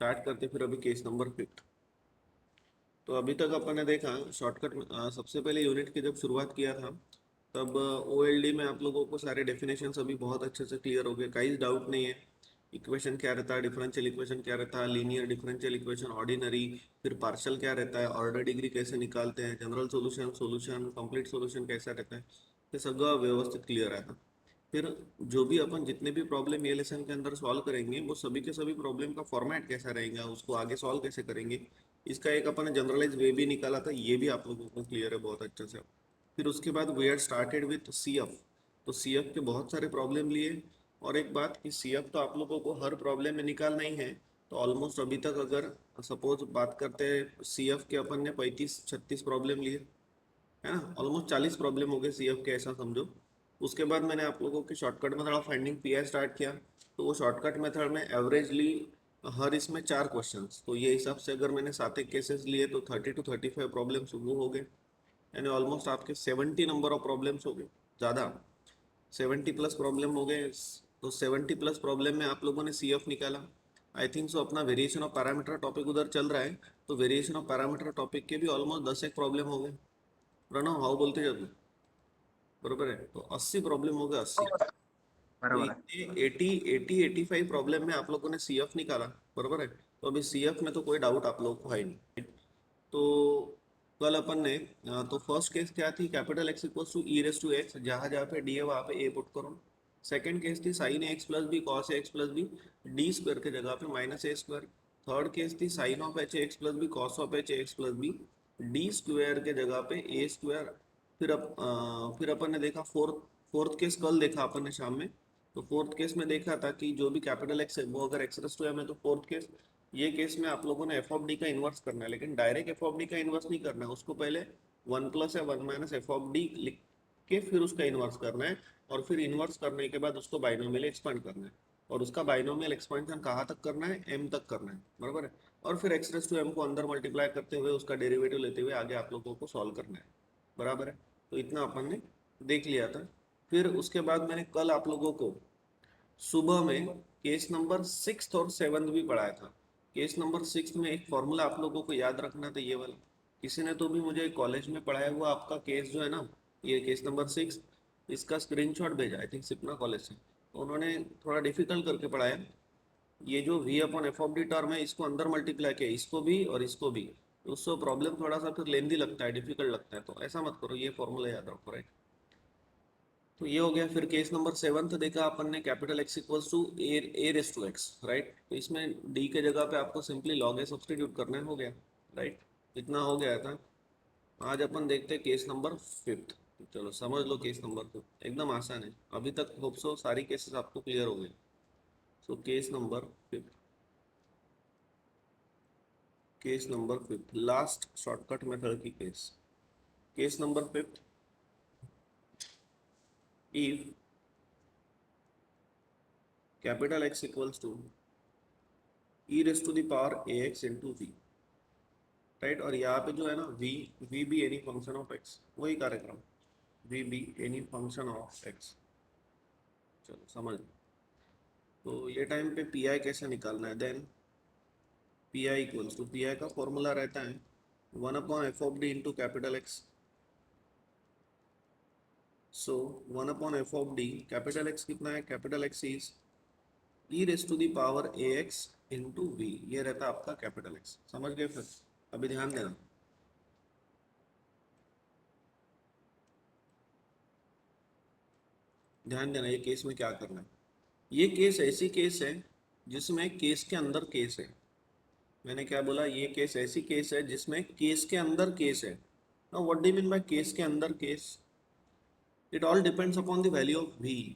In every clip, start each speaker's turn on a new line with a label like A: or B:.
A: Start करते फिर अभी केस नंबर 5। तो अभी तक अपन ने देखा शॉर्टकट में सबसे पहले यूनिट की जब शुरुआत किया था तब ओएलडी में आप लोगों को सारे डेफिनेशन अभी बहुत अच्छे से क्लियर हो गए, कहीं डाउट नहीं है। इक्वेशन क्या रहता है, डिफरेंशियल इक्वेशन क्या रहता है, लीनियर डिफरेंशियल इक्वेशन, ऑर्डिनरी, फिर पार्शियल क्या रहता है, ऑर्डर डिग्री कैसे निकालते हैं, general solution, solution complete solution कैसा रहता है, ये सगळं व्यवस्थित क्लियर है। फिर जो भी अपन जितने भी प्रॉब्लम ये लेसन के अंदर सॉल्व करेंगे वो सभी के सभी प्रॉब्लम का फॉर्मेट कैसा रहेगा, उसको आगे सॉल्व कैसे करेंगे, इसका एक अपन ने जनरलाइज वे भी निकाला था, ये भी आप लोगों को क्लियर है बहुत अच्छे से। फिर उसके बाद we are started with CF. तो सीएफ के बहुत सारे प्रॉब्लम लिए, और एक बात कि सीएफ तो आप लोगों को हर प्रॉब्लम में निकालना ही है। तो ऑलमोस्ट अभी तक अगर सपोज बात करते हैं सीएफ के, अपन ने 35-36 प्रॉब्लम लिए, है ना, ऑलमोस्ट 40 प्रॉब्लम हो गए सीएफ के, ऐसा समझो। उसके बाद मैंने आप लोगों के shortcut method of finding pi start किया। तो वो शॉर्टकट मेथड में एवरेजली हर इसमें 4 क्वेश्चंस, तो ये हिसाब से अगर मैंने 7 एक केसेस लिए तो 30 to 35 प्रॉब्लम शुरू हो गए, यानी ऑलमोस्ट आपके 70 नंबर ऑफ प्रॉब्लम्स हो गए, ज़्यादा 70 प्लस प्रॉब्लम हो गए। तो 70 प्लस प्रॉब्लम में आप लोगों ने सीएफ निकाला। आई थिंक सो अपना वेरिएशन ऑफ पैरामीटर टॉपिक उधर चल रहा है, तो वेरिएशन ऑफ पैरामीटर टॉपिक के भी ऑलमोस्ट 10 एक प्रॉब्लम हो गए। प्रणव हाउ बोलते जाते, बरोबर है, तो 80 प्रॉब्लम हो गए, 80। तो
B: बरोबर आहे.
A: इतने 80-85 प्रॉब्लम में आप लोगों ने सीएफ निकाला, बरोबर है। तो अभी सीएफ में तो कोई डाउट आप लोगों को है नहीं। तो कल अपन ने तो फर्स्ट केस क्या थी, capital X equals to e raise to X, जहाँ जहाँ पे डी है वहाँ पे ए पुट करो। सेकंड केस थी sine x plus B cos x plus B, D square के जगह पे minus A square. Third case थी sine of H X plus B cos of H X plus B, D square के जगह पे ए square. फिर अपन ने देखा फोर्थ फोर्थ केस कल देखा अपन ने शाम में। तो फोर्थ केस में देखा था कि जो भी कैपिटल एक्स है वो अगर एक्स रेस टू एम है तो फोर्थ केस, ये केस में आप लोगों ने एफ ऑफ डी का इन्वर्स करना है, लेकिन डायरेक्ट एफ ऑफ डी का इन्वर्स नहीं करना है, उसको पहले 1 प्लस या 1 माइनस एफ ऑफ डी लिख के फिर उसका इन्वर्स करना है, और फिर इन्वर्स करने के बाद उसको बाइनोमियल एक्सपांड करना है, और उसका बाइनोमियल एक्सपेंशन कहाँ तक करना है, एम तक करना है, बराबर है। और फिर एक्स रेस टू एम को अंदर मल्टीप्लाई करते हुए उसका डेरिवेटिव लेते हुए आगे आप लोगों को सॉल्व करना है, बराबर है। तो इतना अपन ने देख लिया था। फिर उसके बाद मैंने कल आप लोगों को सुबह में केस नंबर 6 और 7 भी पढ़ाया था। केस नंबर 6 में एक फॉर्मूला आप लोगों को याद रखना था, ये वाला। किसी ने तो भी मुझे कॉलेज में पढ़ाया हुआ आपका केस जो है ना, ये केस नंबर 6, इसका स्क्रीनशॉट भेजा, आई थिंक सिपना कॉलेज से, तो उन्होंने थोड़ा डिफिकल्ट करके पढ़ाया। ये जो V upon F of D term है इसको अंदर मल्टीप्लाई किया, इसको भी और इसको भी, तो उससे प्रॉब्लम थोड़ा सा फिर लेंदी लगता है, डिफिकल्ट लगता है, तो ऐसा मत करो, ये फॉर्मूला याद रखो, राइट। तो ये हो गया। फिर केस नंबर 7 देखा अपन ने, capital X equals to A raise to X, right. तो इसमें डी के जगह पे आपको सिंपली लॉग ए सब्सटीट्यूट करना है, हो गया, राइट। इतना हो गया था। आज अपन देखते हैं केस नंबर 5। चलो समझ लो, केस नंबर 5 एकदम आसान है, अभी तक होप सो सारी केसेस आपको क्लियर हो गए। So case number 5, case number 5 last shortcut method की case. Case number 5, if capital X equals to e raise to the power A X into V, right. और यहाँ पे जो है ना V, V be any function of X, वही कार्यक्रम, V be any function of X. चलो समझ लो। तो ये टाइम पे पी आई कैसे निकालना है, then P I equals to, P I का फॉर्मूला रहता है 1/f(d) into capital X. So 1/f(d), capital X कितना है, capital X is e raise to the power A X into V, ये रहता है आपका कैपिटल एक्स, समझ गए। फिर अभी ध्यान देना, ध्यान देना ये केस में क्या करना है। ये केस ऐसी केस है जिसमें केस के अंदर केस है। मैंने क्या बोला, ये केस ऐसी केस है जिसमें केस के अंदर केस है। Now what do you mean by case के अंदर case, it all depends upon the value of V.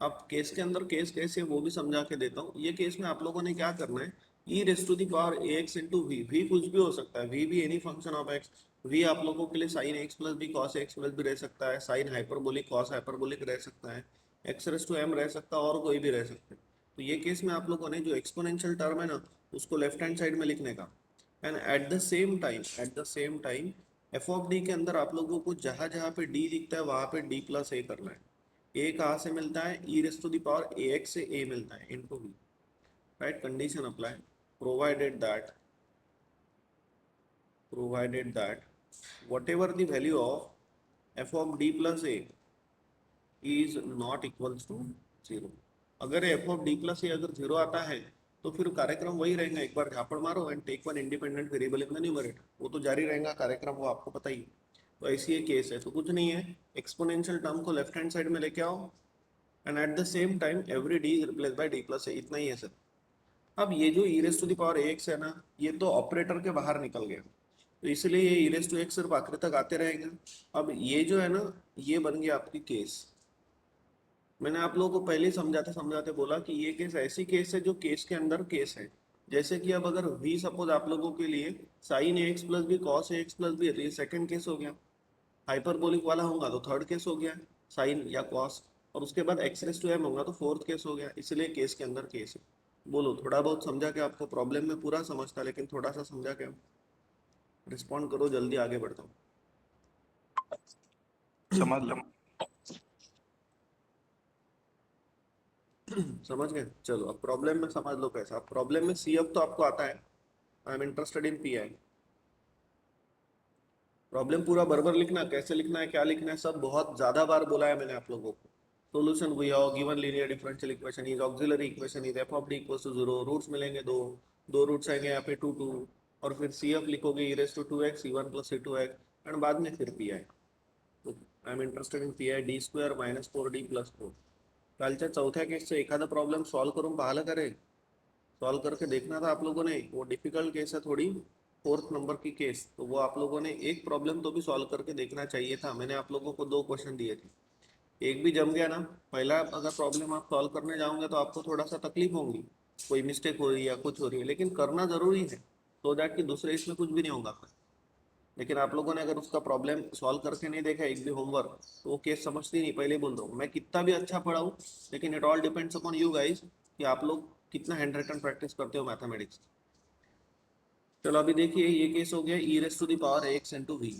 A: अब केस के अंदर केस कैसे वो भी समझा के देता हूँ। ये केस में आप लोगों ने क्या करना है, e raise to the power A X into V, V कुछ भी हो सकता है, वी भी any function of X. V आप लोगों के लिए sine x plus B cos x plus भी रह सकता है, साइन हाइपरबोलिक कॉस हाइपरबोलिक रह सकता है, एक्स रेस टू एम रह सकता है, और कोई भी रह सकता है। तो ये केस में आप लोगों ने जो एक्सपोनेंशियल टर्म है ना, उसको लेफ्ट हैंड साइड में लिखने का। And at the same time F of D के अंदर आप लोगों को जहां जहां पे डी लिखता है वहां पे डी प्लस ए करना है। ए कहाँ से मिलता है, e raise to the power A X से ए मिलता है into V, right, condition apply. provided that whatever the value of f of d plus a is not equals to 0। अगर एफ ऑफ डी प्लस ए अगर zero आता है तो फिर कार्यक्रम वही रहेगा, एक बार झापड़ मारो and take one independent variable in the numerator, वो तो जारी रहेगा कार्यक्रम, वो आपको पता ही है। तो ऐसी ये केस है, तो कुछ नहीं है, एक्सपोनेंशियल टर्म को लेफ्ट हैंड साइड में लेके आओ and at the same time every D is replace by D plus A, इतना ही है सर। अब ये जो e raise to the power X है ना, ये तो ऑपरेटर के बाहर निकल गया, तो इसलिए ये ई रेस टू एक्स सिर्फ आखिर तक आते रहेंगे। अब ये जो है ना, ये बन गया आपकी केस। मैंने आप लोगों को पहले समझाते समझाते बोला कि ये केस ऐसी केस है जो केस के अंदर केस है। जैसे कि अब अगर v सपोज आप लोगों के लिए sine x plus B cos x plus B है, तो ये सेकंड केस हो गया। हाइपरबोलिक वाला होगा तो थर्ड केस हो गया, साइन या कॉस, और उसके बाद एक्स रेस टू एम होगा तो फोर्थ केस हो गया, इसलिए केस के अंदर केस है। बोलो, थोड़ा बहुत समझा क्या आपको? प्रॉब्लम में पूरा समझता लेकिन थोड़ा सा समझा क्या? रिस्पॉन्ड करो, जल्दी आगे बढ़ता हूँ।
B: समझ लो।
A: समझ गए? चलो अब प्रॉब्लम में समझ लो कैसा। प्रॉब्लम में सी एफ तो आपको आता है, आई am interested in P I. Problem पूरा बराबर लिखना, कैसे लिखना है क्या लिखना है सब बहुत ज्यादा बार बोला है मैंने आप लोगों को। Solution we have given linear differential equation is auxiliary equation is F of D equals to 0, roots मिलेंगे दो, दो रूट्स आएंगे यहाँ पे 2 2, और फिर सी एफ लिखोगे e raise to 2x c1 प्लस c2x एंड बाद में फिर पी आई। तो I am interested in P I D square minus 4d plus 4। कालच्या चौथ्या केसचं एखादा प्रॉब्लेम सॉल्व करून पाहिलं का रे? सॉल्व करके देखना था आप लोगों ने, वो डिफिकल्ट केस है थोड़ी, फोर्थ नंबर की केस, तो वो आप लोगों ने एक प्रॉब्लम तो भी सॉल्व करके देखना चाहिए था। मैंने आप लोगों को 2 क्वेश्चन दिए थे, एक भी जम गया ना। पहला अगर प्रॉब्लम आप सॉल्व करने जाओगे तो आपको थोड़ा सा तकलीफ होगी, कोई मिस्टेक हो रही है या कुछ हो रही है, लेकिन करना जरूरी है तो दैट कि दूसरे इसमें कुछ भी नहीं होगा। लेकिन आप लोगों ने अगर उसका प्रॉब्लम सॉल्व करके नहीं देखा एक भी होमवर्क, तो वो केस समझती नहीं। पहले बोल रहा हूँ, मैं कितना भी अच्छा पढ़ाऊँ, लेकिन it all depends upon you guys कि आप लोग कितना हैंड रिटन प्रैक्टिस करते हो मैथमेटिक्स। चलो अभी देखिए, ये केस हो गया e raise to the power X into V.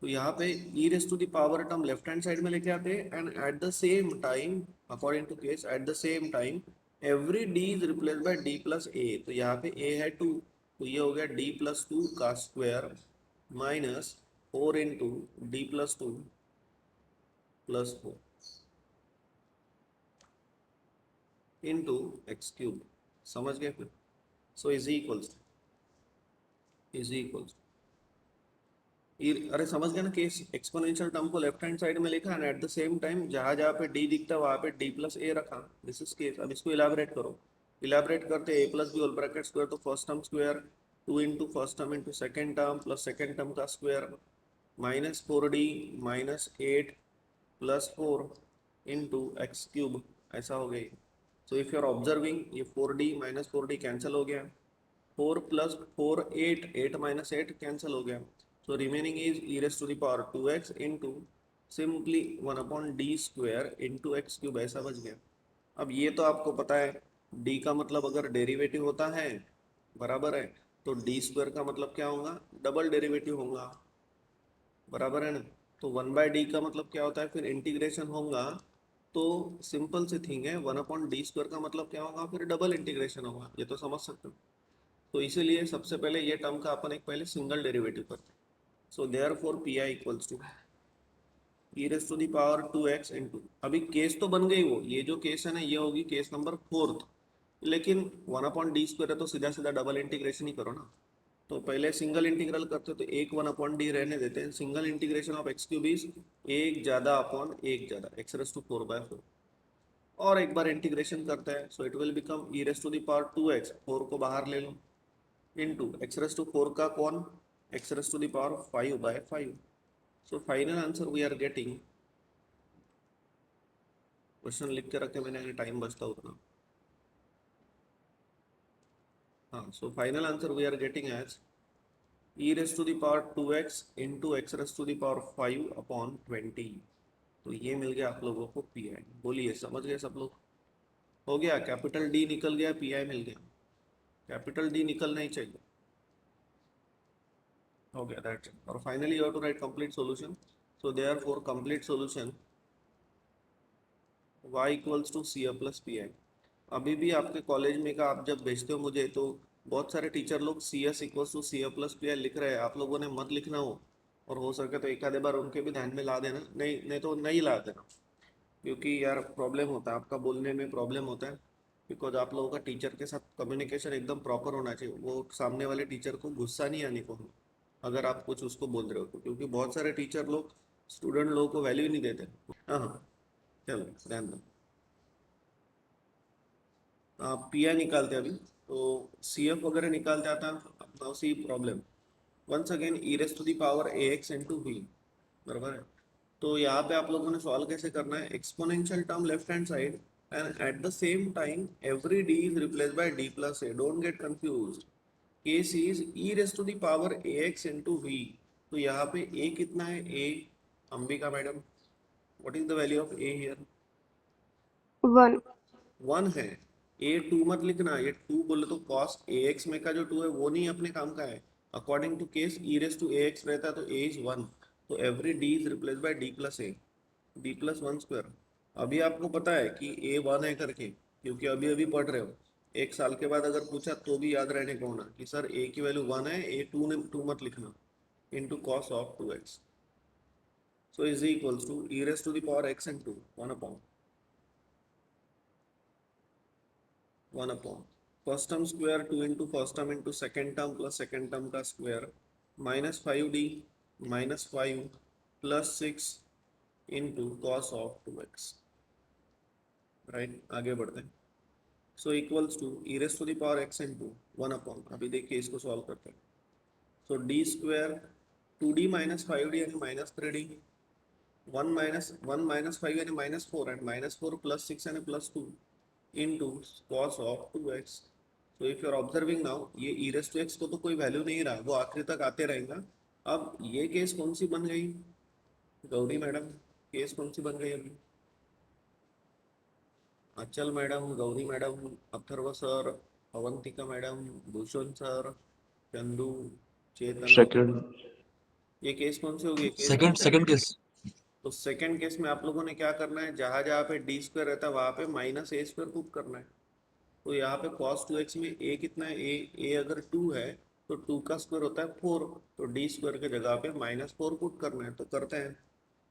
A: तो यहाँ पे e raise to the power term left hand side में लेके आते हैं and at the same time according to case at the same time every D is replace by D plus A. तो यहाँ पे ए है 2, तो ये हो गया डी प्लस 2 का square minus 4 into D plus 2 plus 4 into X cube. समझ गए फिर? सो इज इक्वल्स अरे समझ गए ना केस? एक्सपोनेंशियल टर्म को लेफ्ट हैंड साइड में लिखा and at the same time जहां जहां पे डी दिखता है वहां पे डी प्लस ए रखा। This is case. अब इसको इलाबरेट करो, इलाबरेट करते A plus B whole bracket square, तो first term square 2 into first term into second term plus second term का square minus 4d minus 8 plus 4 into X cube, ऐसा हो गई। So if you are observing, ये 4d minus 4d cancel हो गया, 4 plus 4 8, 8 minus 8 cancel हो गया। So remaining is e raised to the power 2x into simply 1 upon d square into x cube, ऐसा बच गया। अब ये तो आपको पता है, d का मतलब अगर डेरिवेटिव होता है बराबर है, तो d स्क्वायर का मतलब क्या होगा? डबल डेरिवेटिव होगा, बराबर है ना। तो 1/d का मतलब क्या होता है? फिर इंटीग्रेशन होगा, तो सिंपल सी थिंग है, 1 अपॉन डी स्क्वायर का मतलब क्या होगा? फिर डबल इंटीग्रेशन होगा, ये तो समझ सकते हो। तो इसीलिए सबसे पहले ये टर्म का अपन एक पहले सिंगल डेरिवेटिव करते हैं। So therefore pi equals to e raised to the power 2x into, अभी केस तो बन गई वो, ये जो केस है ना ये होगी केस नंबर 4th, लेकिन 1 अपॉन डी स्क्वायर है तो सीधा सीधा डबल इंटीग्रेशन ही करो ना। तो पहले सिंगल इंटीग्रल करते तो एक 1 अपॉन डी रहने देते हैं, single integration of x cube is एक ज्यादा अपॉन एक ज्यादा एक्स रेस टू 4/4, और एक बार इंटीग्रेशन करते हैं, so it will become e raise to the power 2x, 4 को बाहर ले लो, इंटू एक्स रेस टू 4 का कौन? X raise to the power 5/5। So final answer we are getting, question लिख के रखे मैंने, टाइम बचता उतना। हाँ, so final answer we are getting as e raise to the power 2x into X raise to the power 5/20। तो ये मिल गया आप लोगों को पी आई। बोलिए, समझ गए सब लोग? हो गया, कैपिटल डी निकल गया, पी आई मिल गया। कैपिटल डी निकलना ही चाहिए। हो गया, दैट्स इट। और finally you have to write complete solution. So therefore complete solution y equals to C plus P I. अभी भी आपके कॉलेज में का आप जब भेजते हो मुझे, तो बहुत सारे टीचर लोग C S equal to C A plus P I लिख रहे हैं, आप लोगों ने मत लिखना हो, और हो सके तो एक आधे बार उनके भी ध्यान में ला देना, नहीं नहीं तो नहीं ला देना, क्योंकि यार प्रॉब्लम होता है, आपका बोलने में प्रॉब्लम होता है, बिकॉज आप लोगों का टीचर के साथ कम्युनिकेशन एकदम प्रॉपर होना चाहिए, वो सामने वाले टीचर को गुस्सा नहीं आने को अगर आप कुछ उसको बोल रहे हो तो, क्योंकि बहुत सारे टीचर लोग स्टूडेंट लोगों को वैल्यू नहीं देते। हाँ हाँ, चलो ध्यान दो, आप पी आई निकालते अभी, तो सी एफ वगैरह निकालते आता, now see problem, once again e raise to the power A X into we, बराबर है। तो यहाँ पे आप लोगों ने सॉल्व कैसे करना है, exponential term left hand side and at the same time every D is replace by D plus A, don't get confuse, case is e raise to the power A X into V, तो यहाँ पे A कितना है, A Ambika madam, what is the value of A here,
B: 1.
A: 1 है। ए 2 मत लिखना, ये 2 बोले तो कॉस ए एक्स में का जो 2 है वो नहीं अपने काम का है, according to case e raise to a x रहता है तो ए इज 1, तो every D is replace by D plus a, D plus one square. अभी आपको पता है कि ए 1 है करके, क्योंकि अभी अभी पढ़ रहे हो, एक साल के बाद अगर पूछा तो भी याद रहने को होना कि सर ए की वैल्यू 1 है, ए 2 ने 2 मत लिखना, into cos of 2x, so is equals to e raise to the power x and 2, 1 upon first term square 2 into first term into second term plus second term का square, minus 5d minus 5 plus 6 into cos of 2x, right. आगे बढ़ते हैं, so equals to e raise to the power x and 2, 1 upon, अभी देखिए इसको solve करते हैं, सो D square 2d minus 5d यानी माइनस 3d, 1 माइनस 5 यानी माइनस 4 एंड माइनस 4 प्लस 6 यानी plus 2 into cos of 2x, so if you are observing now ये e raised to x को तो कोई वैल्यू नहीं रहा, वो आखिरी तक आते रहेगा। अब ये केस कौन सी बन गई गौरी मैडम, केस कौन सी बन गई अभी, Achal madam, Gauri madam, Atharva sir, Avantika madam, Bhushan sir, Chandu, Chetna,
C: second
A: ये केस कौन सी होगी, case
C: second
A: number,
C: second case
A: तो सेकंड केस में आप लोगों ने क्या करना है, जहां जहां पे डी स्क्वायर रहता है वहां पे माइनस ए स्क्वायर पुट करना है, तो यहाँ पे cos 2x में a कितना है, a अगर 2 है तो 2 का स्क्वायर होता है 4, तो d स्क्वायर के जगह पे माइनस 4 पुट करना है, तो करते हैं,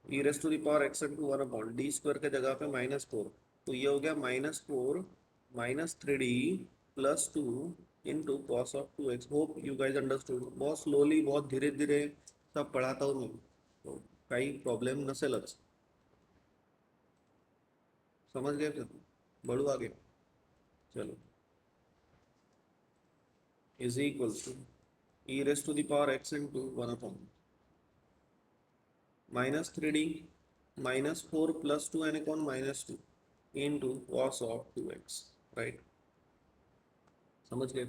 A: e raise to the power x into 1 upon D square के जगह पे माइनस 4, तो ये हो गया minus 4 minus 3d plus 2 into cos of 2x, hope you guys understood, बहुत स्लोली बहुत धीरे धीरे सब पढ़ाता हूँ मैं, तो काही प्रॉब्लेम नसेलच, समझ गए फिर, बढ़ू आगे, चलो, is equals to e raised to the power x into 1 upon minus 3d minus 4 plus 2 and upon minus 2 into cos of 2x, right, समझ गए।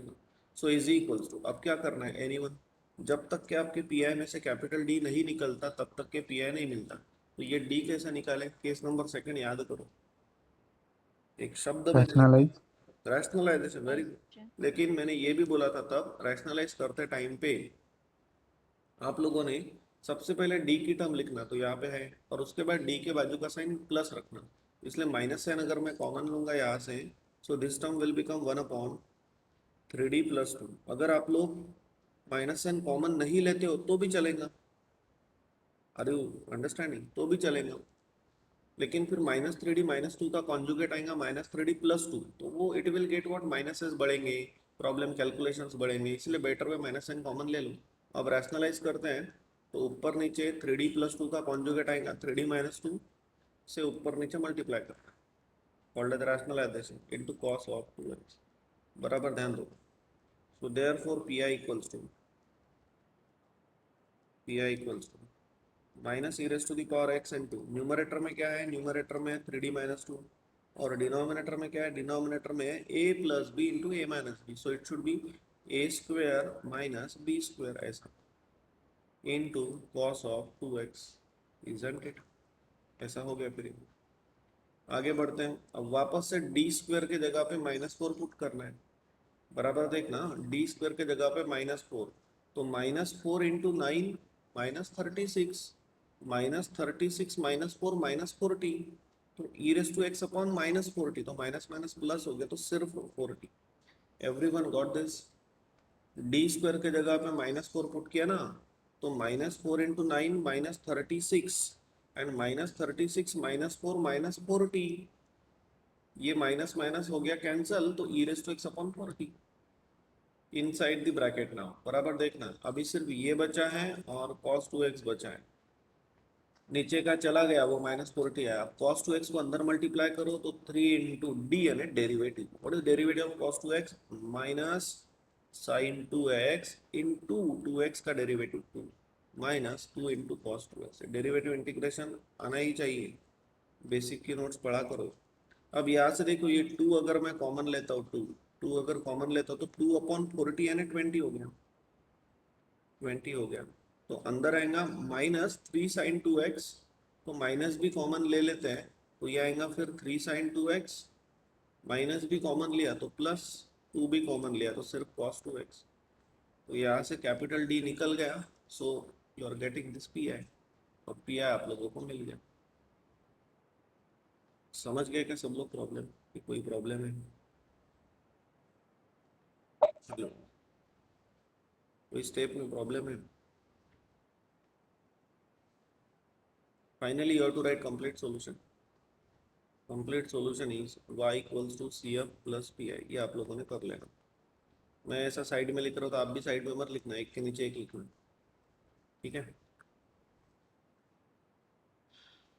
A: सो इज इक्वल्स टू, अब क्या करना है, एनीवन, जब तक के आपके पी आई में से कैपिटल डी नहीं निकलता तब तक के पी आई नहीं मिलता, तो ये डी कैसे निकाले, केस नंबर सेकंड याद करो, एक शब्द में
C: रैशनलाइज
A: रैशनलाइजेशन, वेरी गुड, लेकिन मैंने ये भी बोला था तब रैशनलाइज करते टाइम पे आप लोगों ने सबसे पहले डी की टर्म लिखना, तो यहाँ पे है, और उसके बाद डी के बाजू का साइन प्लस रखना, इसलिए माइनस साइन अगर मैं कॉमन लूंगा यहाँ से, so this term will become 1 upon 3d plus 2, अगर आप लोग माइनस साइन कॉमन नहीं लेते हो तो भी चलेगा, अरे अंडरस्टैंडिंग, तो भी चलेगा, लेकिन फिर माइनस 3d माइनस 2 का कॉन्जुगेट आएगा माइनस 3d प्लस 2, तो वो it will get what, minuses बढ़ेंगे, प्रॉब्लम कैलकुलेशंस बढ़ेंगे, इसलिए better way minus sign common ले लो। अब रैशनलाइज करते हैं, तो ऊपर नीचे 3d प्लस 2 का कॉन्जुगेट आएगा 3d माइनस 2 से ऊपर नीचे मल्टीप्लाई करना, called as rationalisation into cos of 2x, बराबर ध्यान दो, so therefore P I equals to minus e raise to the power x and 2, numerator में क्या है, न्यूमरेटर में 3d माइनस 2, और डिनोमिनेटर में क्या है, डिनोमिनेटर में a plus b into a minus b, so it should be a square minus b square ऐसा into cos of 2x, isn't it, ऐसा हो गया। फिर आगे बढ़ते हैं, अब वापस से डी स्क्वायर के जगह पे माइनस 4 पुट करना है, बराबर देखना, डी स्क्वायर के जगह पे माइनस 4, तो minus 4 into 9 minus 36, minus 36 minus 4 minus 40, तो e raise to x upon minus 40, तो माइनस माइनस प्लस हो गया, तो सिर्फ 40, everyone got this, D square के जगह पे -4 पुट किया ना, तो -4 इंटू 9 -36, एंड -36 -4 -40, ये माइनस माइनस हो गया कैंसल, तो e raise to x upon 40 inside the bracket now. बराबर देखना, अभी सिर्फ ये बचा है और cos 2x बचा है, नीचे का चला गया वो -40 आया। अब cos 2x को अंदर मल्टीप्लाई करो तो 3 इंटू डी यानी derivative. What is derivative of cos 2x? Minus sin 2x into 2x का derivative 2 minus 2 into cos 2x। Derivative integration आना ही चाहिए, बेसिक की नोट्स पढ़ा करो। अब यहाँ से देखो, ये 2 अगर मैं कॉमन लेता हूँ, 2 अगर कॉमन लेता हूँ तो 2 अपॉन 40 यानी 20 हो गया, 20 हो गया। तो अंदर आएगा -3 sin 2x, तो माइनस भी कॉमन ले लेते हैं, तो ये आएगा फिर 3 sin 2x, माइनस भी कॉमन लिया तो प्लस 2 भी कॉमन लिया तो सिर्फ cos 2x। तो यहाँ से कैपिटल डी निकल गया, so you are getting this P I, और पी आई आप लोगों को मिल गया। समझ गए क्या सब लोग प्रॉब्लम कि कोई प्रॉब्लम है? चलो, कोई स्टेप में प्रॉब्लम है? Finally you have to write complete solution. Complete solution is y equals to C F plus P I. ये आप लोगों ने कर लेना। मैं ऐसा साइड में लिख रहा हूँ तो आप भी साइड में मत लिखना, एक के नीचे एक लिखना, ठीक है?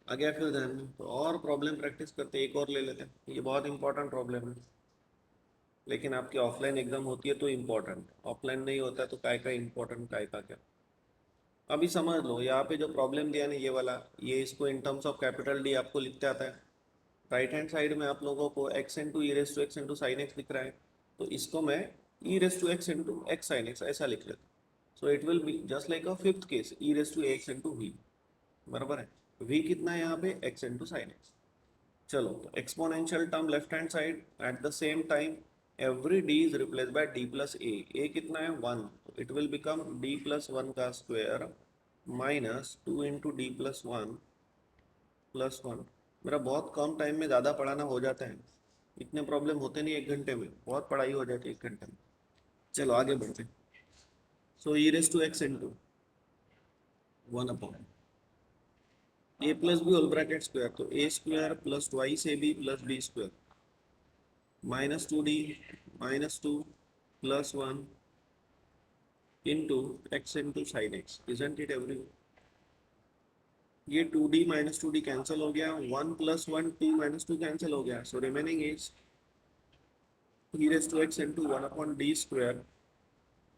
A: आ गया फिर ध्यान में? तो और प्रॉब्लम प्रैक्टिस करते, एक और ले लेते हैं। ये बहुत इंपॉर्टेंट प्रॉब्लम है, लेकिन आपकी ऑफलाइन एग्जाम होती है तो इम्पोर्टेंट, ऑफलाइन नहीं होता है तो काय का इम्पोर्टेंट काय का क्या। अभी समझ लो, यहाँ पे जो प्रॉब्लम दिया ना ये वाला, ये इसको in terms of capital D आपको लिखते आता है। राइट हैंड साइड में आप लोगों को x into e raise to x into sine x दिख रहा है, तो इसको मैं e raise to x into x sine x ऐसा लिख लेता हूँ। So it will be just like a fifth case, e raise to x into we. बराबर है, v कितना है यहाँ पे? x into sine x. चलो, तो exponential term left hand side, at the same time every d is replace bye d plus a कितना है? 1, it will become d plus 1 का square minus 2 into D plus 1 plus 1। मेरा बहुत कम time में ज़्यादा पढ़ाना हो जाता है, इतने प्रॉब्लम होते नहीं, 1 घंटे में बहुत पढ़ाई हो जाती है 1 घंटे में। चलो आगे बढ़ते हैं। So e raise to x into 1 upon a plus B whole bracket square, तो a square plus twice a b plus b square minus 2d minus 2 plus 1 into x into sine x. Isn't it every? ये 2d minus 2d cancel हो गया, 1 plus 1 2 minus 2 cancel हो गया, so remaining is e raise to x into 1 upon D square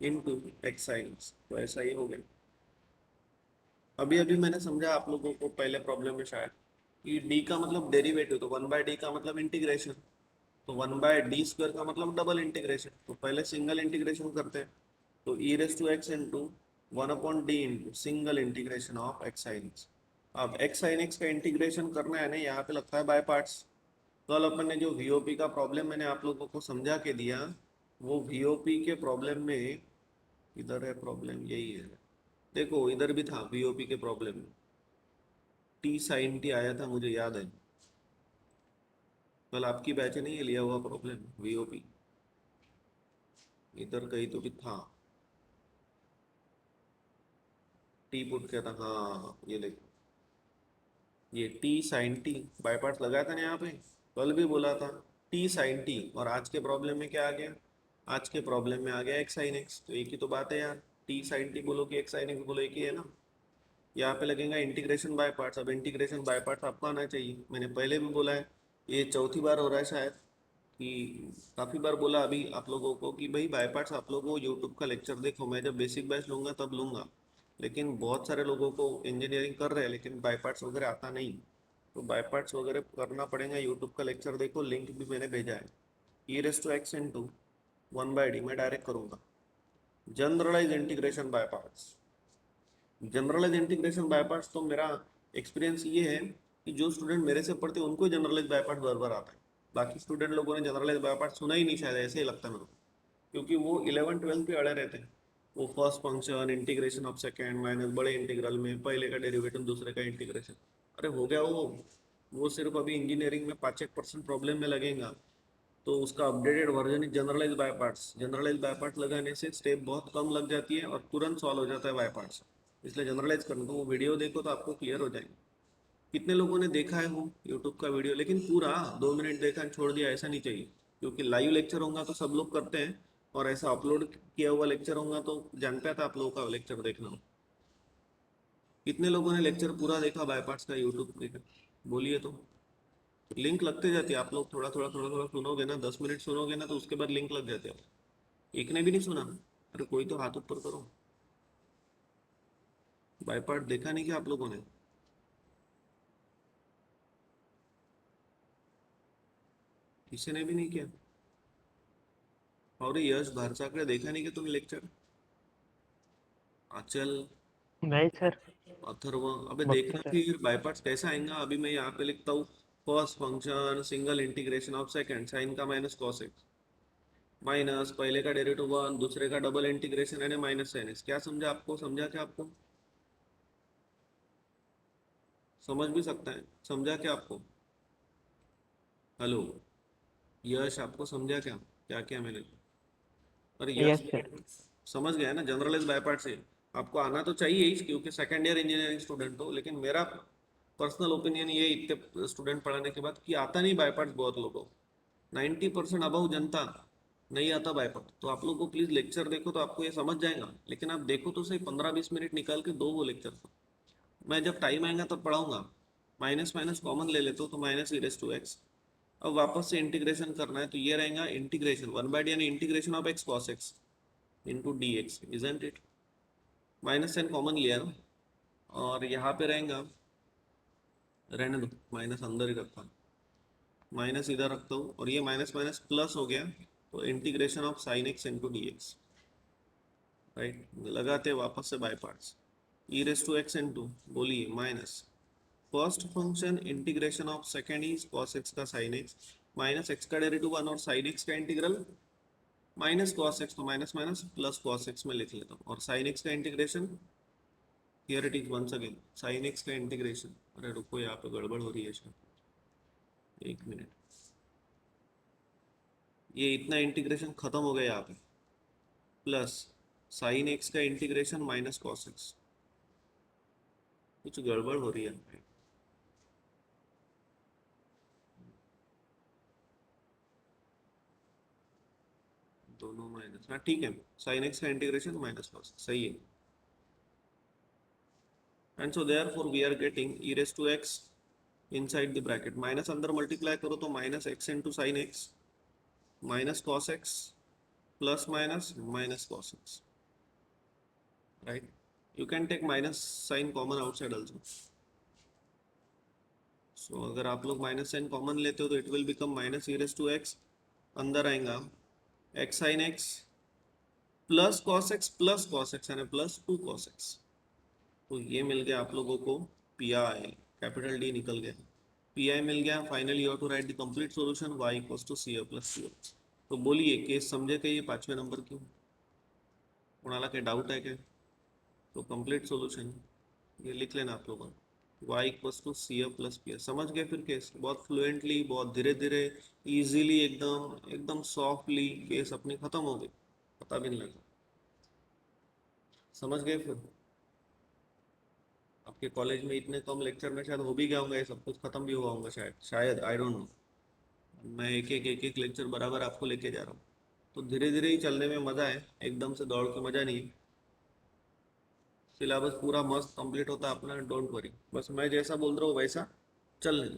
A: into x sine x. तो ऐसा ही हो गया। अभी अभी मैंने समझा आप लोगों को पहले प्रॉब्लम में शायद, कि d का मतलब डेरिवेटिव, तो 1/d का मतलब इंटीग्रेशन, तो 1/d स्क्वायर का मतलब डबल इंटीग्रेशन। तो पहले सिंगल इंटीग्रेशन करते हैं, तो e raise to x into 1 upon d into single integration of x sine x. अब एक्स साइन एक्स का इंटीग्रेशन करना है ना, यहाँ पे लगता है बाय पार्ट्स। कल अपन ने जो वीओपी का प्रॉब्लम मैंने आप लोगों को समझा के दिया, वो वीओपी के प्रॉब्लम में इधर है, प्रॉब्लम यही है। देखो इधर भी था वीओपी के प्रॉब्लम में, टी साइन टी आया था, मुझे याद है। कल आपकी बैच नहीं है लिया हुआ प्रॉब्लम वीओपी, इधर कहीं तो भी था, टी पुट किया था। हाँ ये देखो, ये t sine t by parts लगाया था ना यहाँ पे, कल भी बोला था टी साइन टी। और आज के प्रॉब्लम में क्या आ गया? आज के प्रॉब्लम में आ गया एक्स साइन एक्स। तो एक ही तो बात है यार, टी साइन टी बोलो कि एक्स साइन एक्स बोलो, एक ही है ना। यहाँ पे लगेगा इंटीग्रेशन बाय पार्ट्स। अब इंटीग्रेशन बाय पार्ट्स आपको आना चाहिए, मैंने पहले भी बोला है, ये चौथी बार हो रहा है शायद, कि काफ़ी बार बोला अभी आप लोगों को कि भाई बाय पार्ट्स आप लोगों को यूट्यूब का लेक्चर देखो, मैं जब बेसिक बैच लूँगा तब लूँगा। लेकिन बहुत सारे लोगों को इंजीनियरिंग कर रहे हैं लेकिन बाय पार्ट्स वगैरह आता नहीं, तो बाय पार्ट्स वगैरह करना पड़ेगा। यूट्यूब का लेक्चर देखो, लिंक भी मैंने भेजा है। E raise to x into 1/d मैं डायरेक्ट करूँगा, generalise integration by parts. Generalise integration by parts तो मेरा एक्सपीरियंस ये है कि जो स्टूडेंट मेरे से पढ़ते हैं उनको जनरलाइज बाय पार्ट्स बार बार आता है, बाकी स्टूडेंट लोगों ने जनरलाइज बाय पार्ट्स सुना ही नहीं शायद, ऐसे ही लगता है मेरे को, क्योंकि वो 11-12 पे अड़े रहते हैं। वो first function, integration of second, minus बड़े इंटीग्रल में पहले का डेरिवेटिव दूसरे का अरे हो गया वो सिर्फ अभी इंजीनियरिंग में 5-1% प्रॉब्लम में लगेगा। तो उसका updated version is generalise by parts. Generalise by parts लगाने से स्टेप बहुत कम लग जाती है और तुरंत सॉल्व हो जाता है बाय पार्ट्स। इसलिए जनरलाइज करना, तो वो वीडियो देखो तो आपको क्लियर हो जाएगा। कितने लोगों ने देखा है वो यूट्यूब का वीडियो, लेकिन पूरा 2 मिनट देखा छोड़ दिया, ऐसा नहीं चाहिए। क्योंकि लाइव लेक्चर होगा तो सब लोग करते हैं, और ऐसा अपलोड किया हुआ लेक्चर होगा तो जान पे आता आप लोगों का लेक्चर देखना। कितने लोगों ने लेक्चर पूरा देखा बाय पार्ट्स का यूट्यूब देखा, बोलिए तो। लिंक लगते जाती है, आप लोग थोड़ा थोड़ा थोड़ा थोड़ा सुनोगे ना, 10 मिनट सुनोगे ना, तो उसके बाद लिंक लग जाते हैं। एक ने भी नहीं सुना, अरे कोई तो हाथ ऊपर करो। बाय पार्ट देखा नहीं क्या आप लोगों ने? किसी ने भी नहीं किया? और ये यश भारसाकड़े देखा नहीं क्या तुमने लेक्चर? आंचल,
C: नहीं सर,
A: अथर्व, अबे
C: बघते
A: देखना
C: सर.
A: फिर बाय पार्ट्स कैसा आएगा। अभी मैं यहाँ पे लिखता हूँ, first function single integration of second sine का माइनस कॉस एक्स, माइनस पहले का डेरिवेटिव 1, दूसरे का डबल इंटीग्रेशन यानी माइनस साइन एक्स। क्या समझा आपको? समझा क्या आपको? समझ भी सकता है, समझा क्या आपको? हेलो यश, आपको समझा क्या क्या क्या मैंने? अरे यश,
C: यस सर.
A: समझ गया ना जनरलाइज बाय पार्ट से? आपको आना तो चाहिए ही, क्योंकि सेकेंड ईयर इंजीनियरिंग स्टूडेंट हो, लेकिन मेरा पर्सनल ओपिनियन ये इतने स्टूडेंट पढ़ाने के बाद कि आता नहीं बाय पार्ट बहुत लोगों को। 90% अबव जनता नहीं आता बाय पार्ट। तो आप लोग को प्लीज लेक्चर देखो तो आपको ये समझ जाएगा, लेकिन आप देखो तो सही 15-20 मिनट निकाल के दो वो लेक्चर। मैं जब टाइम आएगा तब पढ़ाऊंगा। माइनस माइनस कॉमन ले लेते हो तो minus e raise to x. अब वापस से इंटीग्रेशन करना है तो ये रहेगा इंटीग्रेशन 1/d यानी integration of x cos x into d x, isn't it? Minus sign common लिया ना, और यहाँ पे रहेगा, रहने दो माइनस अंदर ही रखता हूँ, माइनस इधर रखता हूँ, और ये माइनस माइनस प्लस हो गया, तो integration of sine x into d x. Right, लगाते वापस से by parts. E raise to x into, बोलिए, minus first function integration of second is cos x का साइन एक्स, माइनस एक्स का derivative 1 और साइन एक्स का integral minus cos x, तो minus minus plus cos x में लिख लेता हूँ, और साइन एक्स का integration, here it is once again sine x का इंटीग्रेशन। अरे रुको, यहाँ पे गड़बड़ हो रही है शायद, एक मिनट। ये इतना इंटीग्रेशन खत्म हो गया यहाँ पे, प्लस साइन एक्स का इंटीग्रेशन माइनस कॉस एक्स। कुछ गड़बड़ हो रही है, दोनों माइनस, हाँ ठीक है, साइन एक्स का इंटीग्रेशन माइनस कॉस, सही है। And so therefore we are getting e raise to x inside the bracket, minus अंदर मल्टीप्लाई करो तो minus x into sine x minus cos x plus minus minus cos x. Right, you can take minus sign common outside also. So अगर आप लोग minus sign common लेते हो तो it will become minus e raise to x, अंदर आएगा x sine x plus cos x यानी plus 2 cos x। तो ये मिल गया आप लोगों को पी आई, कैपिटल डी निकल गया, पी आई मिल गया। Finally you have to write the complete solution y equals to C plus c. तो बोलिए केस समझे कि ये 5वें नंबर क्यों? कोणाला काही डाउट है क्या? तो कंप्लीट सॉल्यूशन ये लिख लेना आप लोगों ने, y equals to C plus P. समझ गए फिर केस? बहुत फ्लुएंटली, बहुत धीरे धीरे, इजीली, एकदम एकदम सॉफ्टली केस अपनी खत्म हो गई, पता भी नहीं लगा। समझ गए फिर? आपके कॉलेज में इतने कम लेक्चर में शायद हो भी गया होगा, ये सब कुछ खत्म भी हुआ होगा शायद, शायद आई डोंट नो। मैं एक एक लेक्चर बराबर आपको लेके जा रहा हूँ, तो धीरे धीरे ही चलने में मजा है, एकदम से दौड़ के मजा नहीं है। सिलेबस पूरा मस्त कंप्लीट होता है अपना, डोंट वरी, बस मैं जैसा बोल रहा हूँ वैसा चलने दो।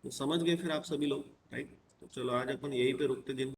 A: तो समझ गए फिर आप सभी लोग, राइट? तो चलो आज अपन यहीं पे रुकते दिन